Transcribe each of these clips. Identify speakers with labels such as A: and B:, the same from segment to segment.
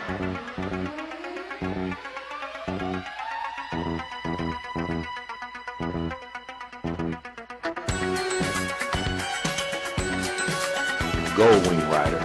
A: Goldwing Rider,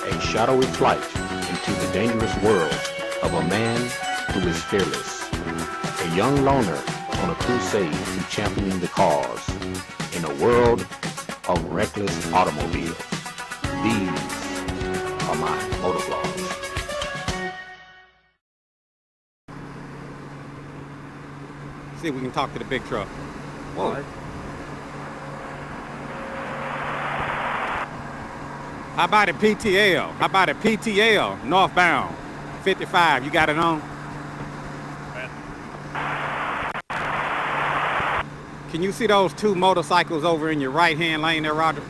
A: a shadowy flight into the dangerous world of a man who is fearless, a young loner on a crusade to champion the cause in a world of reckless automobiles. These are my motovlogs.
B: See if we can talk to the big truck. Whoa.
C: Right.
B: How about a PTL? How about a PTL northbound 55? You got it on? Can you see those two motorcycles over in your right hand lane there, Roger?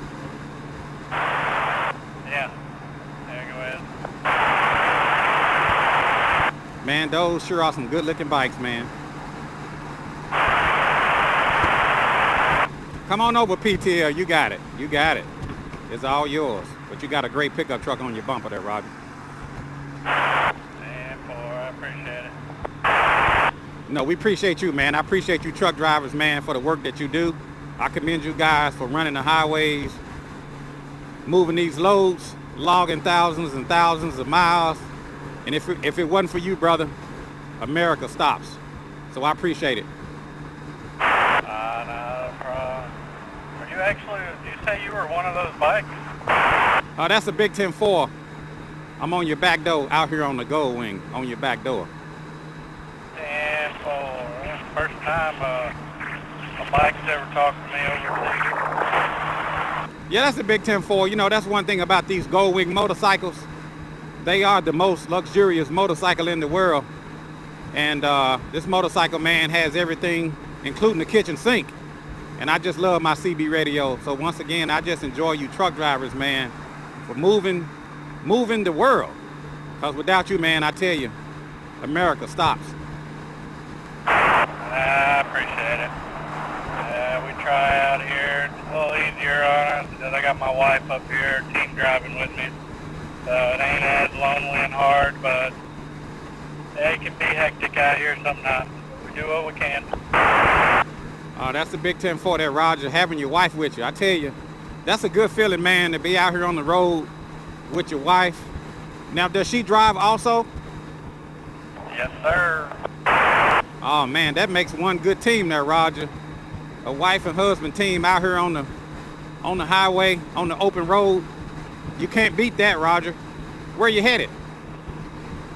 D: Yeah. There, go ahead.
B: Man, those sure are some good looking bikes, man. Come on over, PTL. You got it. You got it. It's all yours. But you got a great pickup truck on your bumper there, Roger.
D: And boy, I appreciate it.
B: No, we appreciate you, man. I appreciate you truck drivers, man, for the work that you do. I commend you guys for running the highways, moving these loads, logging thousands and thousands of miles. And if it wasn't for you, brother, America stops. So I appreciate it.
D: No problem. Are you actually, you say you were one of those bikes?
B: That's a Big 10-4. I'm on your back door, out here on the Goldwing, on your back door.
D: 10-4. First time a bike's ever talked to me over there.
B: Yeah, that's a Big 10-4. You know, that's one thing about these Goldwing motorcycles. They are the most luxurious motorcycle in the world. And this motorcycle, man, has everything, including the kitchen sink. And I just love my CB radio. So once again, I just enjoy you truck drivers, man, for moving the world. Because without you, man, I tell you, America stops.
D: I appreciate it. We try out here. It's a little easier on us because I got my wife up here team driving with me. So it ain't as lonely and hard, but it can be hectic out here sometimes. We do what we can.
B: That's the Big 10-4 there, Roger, having your wife with you. I tell you, that's a good feeling, man, to be out here on the road with your wife. Now, does she drive also?
D: Yes, sir.
B: Oh, man, that makes one good team there, Roger. A wife and husband team out here on the highway, on the open road. You can't beat that, Roger. Where you headed?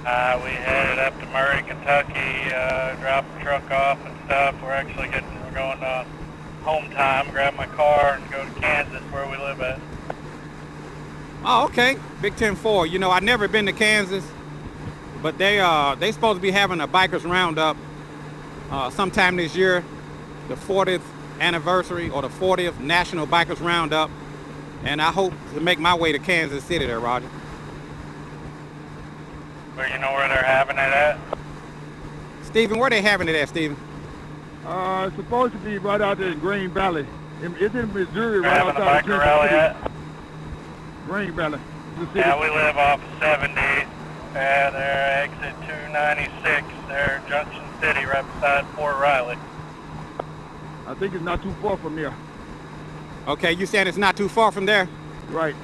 D: We headed up to Murray, Kentucky, dropped the truck off and stuff. We're going home time, grab my car and go to Kansas where we live at.
B: Oh, okay. Big 10-4. You know, I've never been to Kansas, but they supposed to be having a bikers roundup sometime this year, the 40th anniversary or the 40th National Bikers Roundup. And I hope to make my way to Kansas City there, Roger.
D: Well, you know where they're having it at?
B: Stephen, where they having it at, Stephen?
C: It's supposed to be right out there in Green Valley. It's in Missouri,
D: They're
C: right
D: having a
C: outside
D: biker
C: of
D: rally
C: Kansas
D: at?
C: City. Green Valley.
D: Yeah, we live off 70. They're exit 296. They're Junction City, right beside Fort Riley.
C: I think it's not too far from here.
B: Okay, you saying it's not too far from there?
C: Right.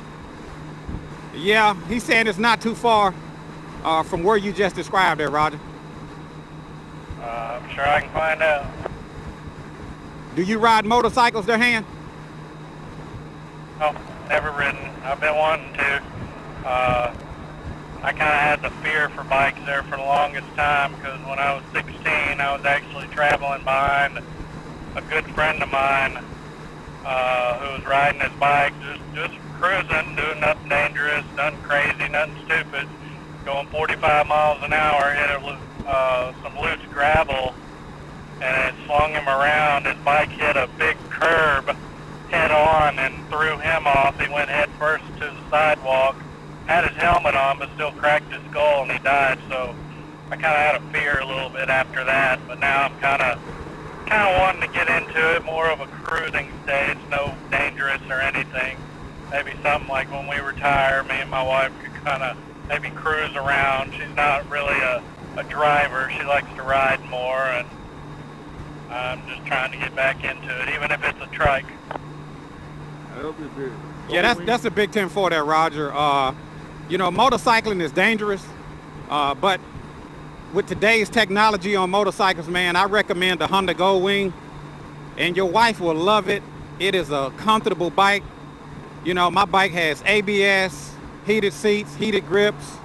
B: Yeah, he's saying it's not too far from where you just described there, Roger.
D: I'm sure I can find out.
B: Do you ride motorcycles there, Han?
D: No, never ridden. I've been wanting to. I kind of had the fear for bikes there for the longest time because when I was 16, I was actually traveling behind a good friend of mine who was riding his bike, just cruising, doing nothing dangerous, nothing crazy, nothing stupid, going 45 miles an hour, hit some loose gravel, and it swung him around. His bike hit a big curb head on and threw him off. He went head first to the sidewalk, had his helmet on, but still cracked his skull, and he died. So I kind of had a fear a little bit after that, but now I'm kind of wanting to get into it, more of a cruising stage, no dangerous or anything. Maybe something like when we retire, me and my wife could kind of maybe cruise around. She's not really a driver. She likes to ride more, and I'm just trying to get back into it, even if it's a trike.
B: Yeah, that's a big 10-4 there, Roger. You know, motorcycling is dangerous, but with today's technology on motorcycles, man, I recommend the Honda Goldwing, and your wife will love it. It is a comfortable bike. You know, my bike has ABS, heated seats, heated grips.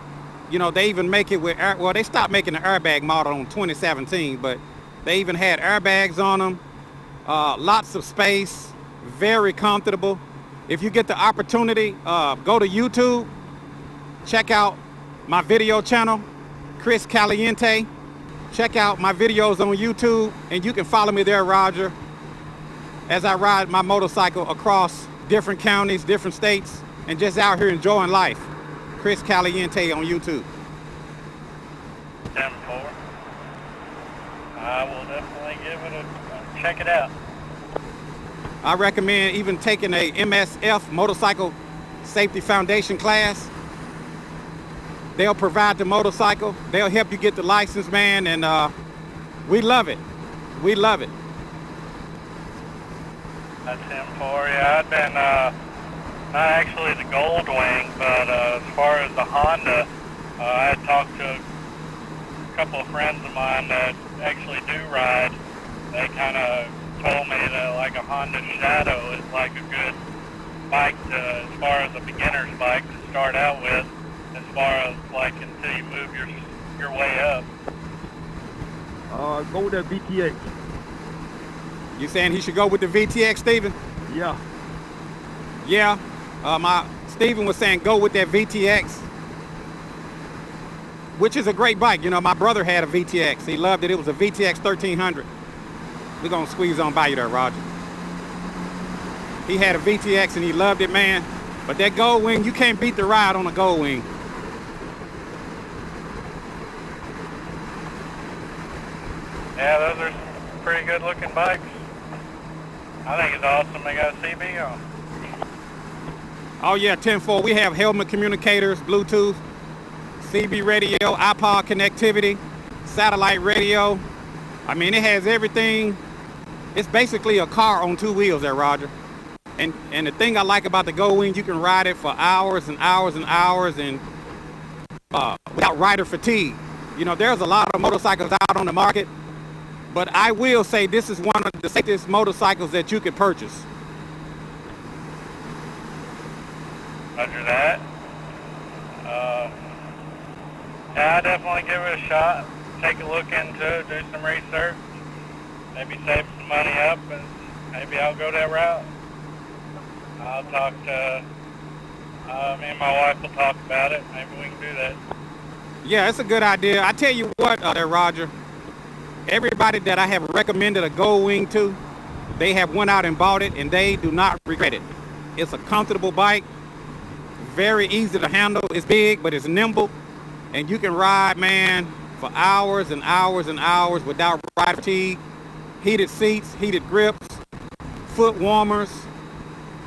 B: You know, they even make it with, well, they stopped making the airbag model in 2017, but they even had airbags on them. Lots of space, very comfortable. If you get the opportunity, go to YouTube, check out my video channel, Chris Caliente. Check out my videos on YouTube, and you can follow me there, Roger, as I ride my motorcycle across different counties, different states, and just out here enjoying life. Chris Caliente on YouTube.
D: 10-4. I will definitely give it a check it out.
B: I recommend even taking a MSF Motorcycle Safety Foundation class. They'll provide the motorcycle. They'll help you get the license, man, and we love it. We love it.
D: That's 10-4. Yeah, I've been not actually the Goldwing, but as far as the Honda, I had talked to a couple of friends of mine that actually do ride. They kind of told me that like a Honda Shadow is like a good bike to, as far as a beginner's bike to start out with, as far as like until you move your way up.
C: Go with that VTX.
B: You saying he should go with the VTX, Steven?
C: Yeah.
B: Yeah. Steven was saying go with that VTX, which is a great bike. You know, my brother had a VTX. He loved it. It was a VTX 1300. We're gonna squeeze on by you there, Roger. He had a VTX and he loved it, man. But that Goldwing, you can't beat the ride on a Goldwing.
D: Yeah, those are some pretty good looking bikes. I think it's awesome they got a CB on.
B: Oh yeah, 10-4. We have helmet communicators, Bluetooth, CB radio, iPod connectivity, satellite radio. I mean, it has everything. It's basically a car on two wheels there, Roger. And the thing I like about the Goldwing, you can ride it for hours and hours and hours and without rider fatigue. You know, there's a lot of motorcycles out on the market, but I will say this is one of the safest motorcycles that you could purchase.
D: Roger that. Yeah, I definitely give it a shot. Take a look into it, do some research, maybe save some money up, and maybe I'll go that route. I'll talk to, me and my wife will talk about it. Maybe we can do that.
B: Yeah, it's a good idea. I tell you what, there, Roger, everybody that I have recommended a Goldwing to, they have went out and bought it, and they do not regret it. It's a comfortable bike, very easy to handle. It's big, but it's nimble, and you can ride, man, for hours and hours and hours without ride fatigue. Heated seats, heated grips, foot warmers.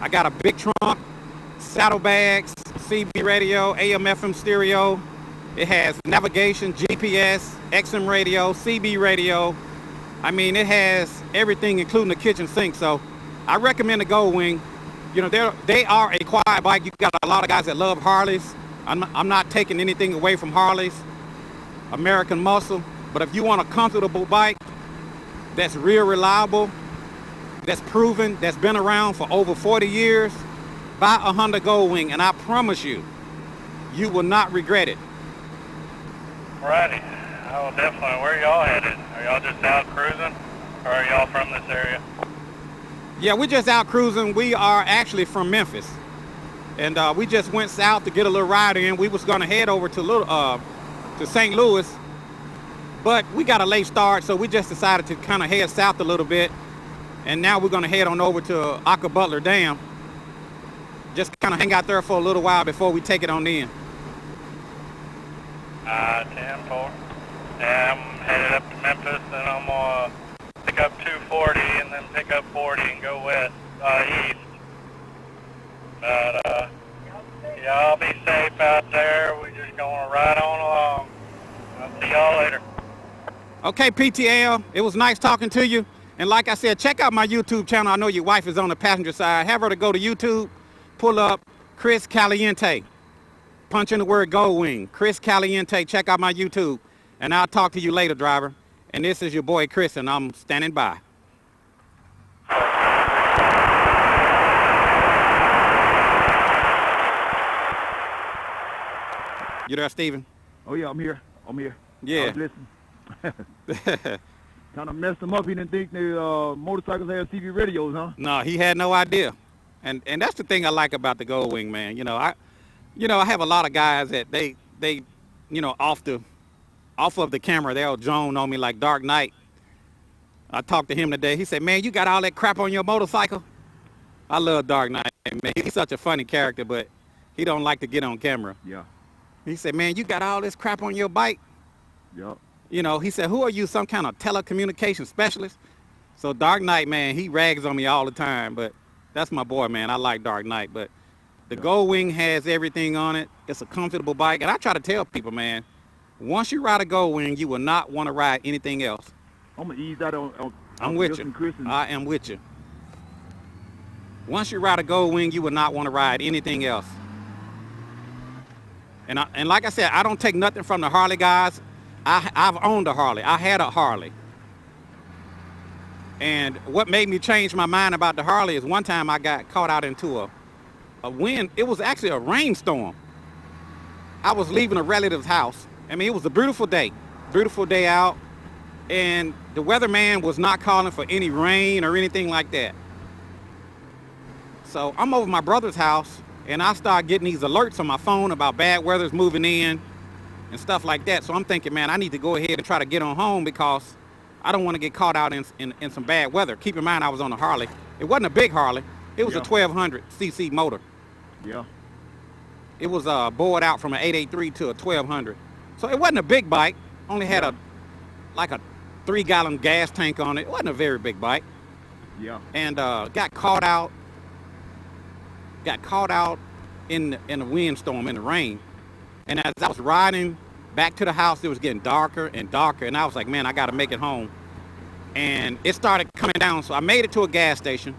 B: I got a big trunk, saddlebags, CB radio, AM FM stereo. It has navigation, GPS, XM radio, CB radio. I mean, it has everything, including the kitchen sink. So I recommend the Goldwing. You know, they are a quiet bike. You got a lot of guys that love Harleys. I'm not taking anything away from Harleys, American muscle. But if you want a comfortable bike that's real reliable, that's proven, that's been around for over 40 years, buy a Honda Goldwing, and I promise you, you will not regret it.
D: Righty. I will definitely. Where are y'all headed? Are y'all just out cruising, or are y'all from this area?
B: Yeah, we're just out cruising. We are actually from Memphis, and we just went south to get a little ride in. We was gonna head over to St. Louis, but we got a late start, so we just decided to kind of head south a little bit, and now we're gonna head on over to Akka Butler Dam. Just kind of hang out there for a little while before we take it on in.
D: 10-4. Yeah, I'm headed up to Memphis, and I'm gonna pick up 240 and then pick up 40 and go west, east. But yeah, I'll be safe out there. We just just going right on along. I'll see y'all later.
B: Okay, PTL, it was nice talking to you. And like I said, check out my YouTube channel. I know your wife is on the passenger side. Have her to go to YouTube, pull up Chris Caliente. Punch in the word Goldwing. Chris Caliente, check out my YouTube. And I'll talk to you later, driver. And this is your boy Chris, and I'm standing by. You there, Steven?
C: Oh yeah, I'm here.
B: Yeah.
C: I was listening. Kind of messed him up. He didn't think the motorcycles had CB radios, huh?
B: No, he had no idea. And that's the thing I like about the Goldwing, man. I have a lot of guys that they off of the camera, they'll drone on me like Dark Knight. I talked to him today. He said, man, you got all that crap on your motorcycle? I love Dark Knight, man. He's such a funny character, but he don't like to get on camera.
C: Yeah.
B: He said, man, you got all this crap on your bike?
C: Yep.
B: He said, who are you, some kind of telecommunication specialist? So Dark Knight, man, he rags on me all the time, but that's my boy, man. I like Dark Knight, but the Goldwing has everything on it. It's a comfortable bike, and I try to tell people, man, once you ride a Goldwing, you will not want to ride anything else.
C: I'm going to ease that on
B: I'm with you. I am with you. Once you ride a Goldwing, you will not want to ride anything else. And like I said, I don't take nothing from the Harley guys. I've owned a Harley. I had a Harley. And what made me change my mind about the Harley is one time I got caught out into a wind. It was actually a rainstorm. I was leaving a relative's house. I mean, it was a beautiful day out. And the weatherman was not calling for any rain or anything like that. So I'm over my brother's house, and I start getting these alerts on my phone about bad weather's moving in and stuff like that. So I'm thinking, man, I need to go ahead and try to get on home because I don't want to get caught out in some bad weather. Keep in mind, I was on a Harley. It wasn't a big Harley. It was a 1200 cc motor.
C: Yeah.
B: It was bored out from an 883 to a 1200. So it wasn't a big bike. Only had a 3-gallon gas tank on it. It wasn't a very big bike.
C: Yeah.
B: And got caught out in the windstorm, in the rain. And as I was riding back to the house, it was getting darker and darker. And I was like, man, I got to make it home. And it started coming down. So I made it to a gas station.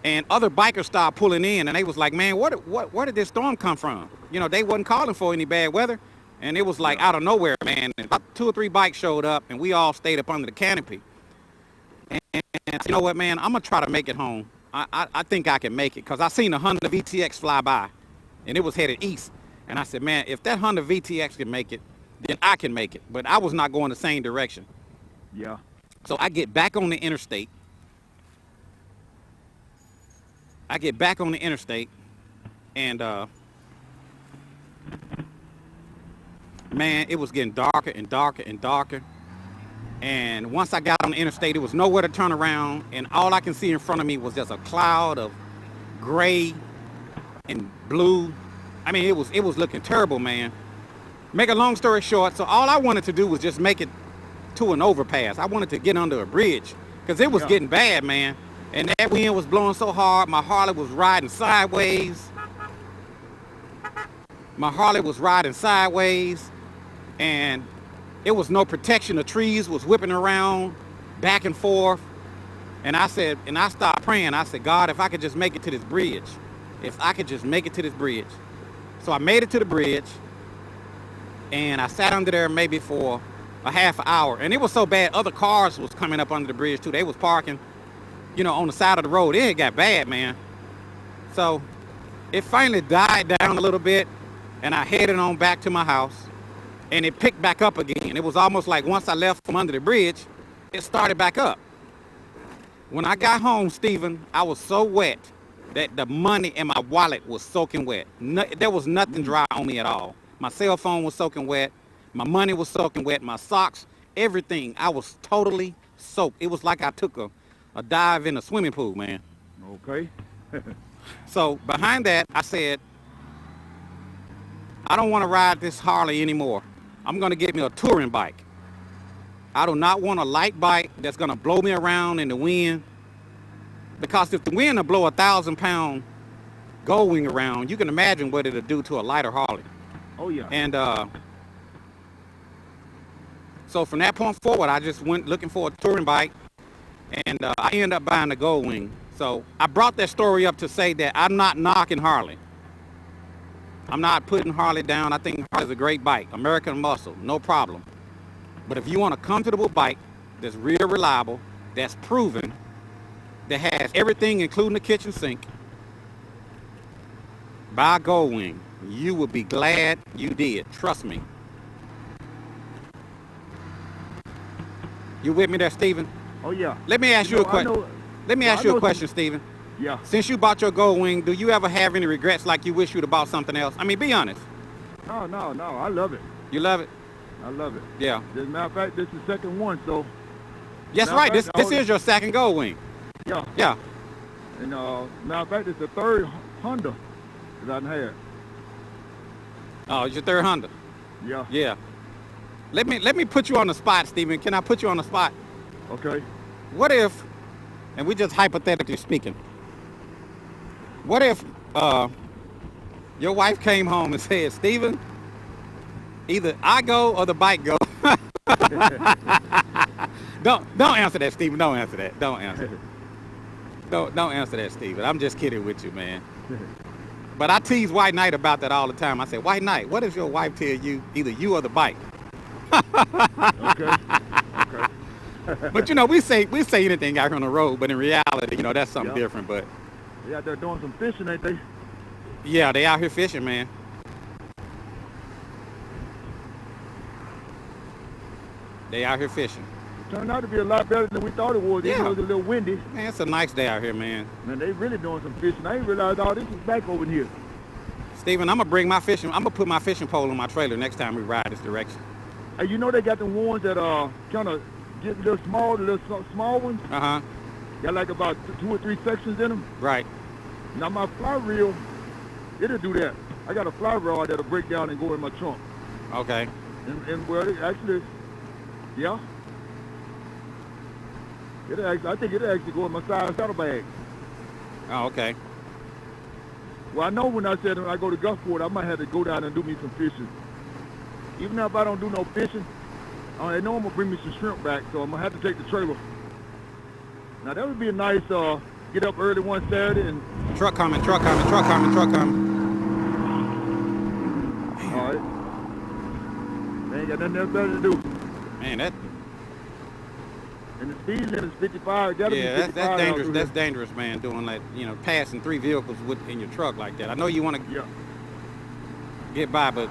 B: And other bikers started pulling in. And they was like, man, where did this storm come from? They wasn't calling for any bad weather. And it was like out of nowhere, man. And about 2 or 3 bikes showed up. And we all stayed up under the canopy. And you know what, man? I'm going to try to make it home. I think I can make it. Because I seen a Honda VTX fly by. And it was headed east. And I said, man, if that Honda VTX can make it, then I can make it. But I was not going the same direction.
C: Yeah.
B: So I get back on the interstate. And man, it was getting darker and darker and darker. And once I got on the interstate, it was nowhere to turn around. And all I can see in front of me was just a cloud of gray and blue. I mean, it was looking terrible, man. Make a long story short, so all I wanted to do was just make it to an overpass. I wanted to get under a bridge because it was getting bad, man. And that wind was blowing so hard, my Harley was riding sideways. And it was no protection. The trees was whipping around back and forth. And I started praying. I said, God, if I could just make it to this bridge. So I made it to the bridge, and I sat under there maybe for a half an hour. And it was so bad, other cars was coming up under the bridge too. They was parking, on the side of the road. It got bad, man. So it finally died down a little bit, and I headed on back to my house, and it picked back up again. It was almost like once I left from under the bridge, it started back up. When I got home, Stephen, I was so wet that the money in my wallet was soaking wet. There was nothing dry on me at all. My cell phone was soaking wet. My money was soaking wet. My socks, everything. I was totally soaked. It was like I took a dive in a swimming pool, man.
C: Okay.
B: So behind that, I said, I don't want to ride this Harley anymore. I'm going to get me a touring bike. I do not want a light bike that's going to blow me around in the wind. Because if the wind will blow 1,000-pound Goldwing around, you can imagine what it'll do to a lighter Harley.
C: Oh yeah.
B: And so from that point forward, I just went looking for a touring bike, and I ended up buying the Goldwing. So I brought that story up to say that I'm not knocking Harley. I'm not putting Harley down. I think Harley's a great bike, American muscle, no problem. But if you want a comfortable bike that's real reliable, that's proven, that has everything including the kitchen sink, buy a Goldwing. You will be glad you did. Trust me. You with me there, Stephen?
C: Oh yeah.
B: Let me ask you a question. Let me ask you a question,
C: some...
B: Stephen.
C: Yeah.
B: Since you bought your Goldwing, do you ever have any regrets like you wish you'd have bought something else? I mean, be honest.
C: No. I love it.
B: You love it?
C: I love it.
B: Yeah.
C: As a matter of fact, this is the second one, so.
B: That's right. This is your second Goldwing.
C: Yeah.
B: Yeah.
C: And matter of fact, it's the third Honda that I've had.
B: Oh, it's your third Honda.
C: Yeah.
B: Yeah. Let me put you on the spot, Stephen. Can I put you on the spot?
C: Okay.
B: What if, and we just hypothetically speaking, what if your wife came home and said, Stephen, either I go or the bike go? Don't answer that, Stephen. Don't answer that. Don't answer. Don't answer that, Stephen. I'm just kidding with you, man. But I tease White Knight about that all the time. I say, White Knight, what if your wife tell you either you or the bike?
C: Okay.
B: But you know, we say anything out here on the road, but in reality, you know, that's something different. But
C: they out there doing some fishing, ain't they?
B: yeah, they out here fishing, man. They out here fishing.
C: It turned out to be a lot better than we thought it was.
B: Yeah.
C: It was a little windy.
B: Man, it's a nice day out here, man.
C: Man, they really doing some fishing. I didn't realize all this was back over here.
B: Stephen, I'm gonna put my fishing pole on my trailer next time we ride this direction.
C: Hey, you know they got the ones that kind of get a little small, small ones.
B: Uh-huh.
C: Got like about 2 or 3 sections in them.
B: Right.
C: Now my fly reel, it'll do that. I got a fly rod that'll break down and go in my trunk.
B: Okay.
C: And well, it actually, yeah. I think it'll actually go in my side saddlebag.
B: Oh, okay.
C: Well, I know when I said when I go to Gulfport, I might have to go down and do me some fishing. Even if I don't do no fishing, I know I'm gonna bring me some shrimp back, so I'm gonna have to take the trailer. Now that would be a nice get up early one Saturday and
B: Truck coming.
C: all right. They ain't got nothing else better to do.
B: Man, that
C: And the speed limit is 55. Gotta be 55
B: that's dangerous.
C: out
B: That's
C: there.
B: dangerous, man. Doing like, you know, passing 3 vehicles in your truck like that. I know you want to
C: Yeah.
B: get by, but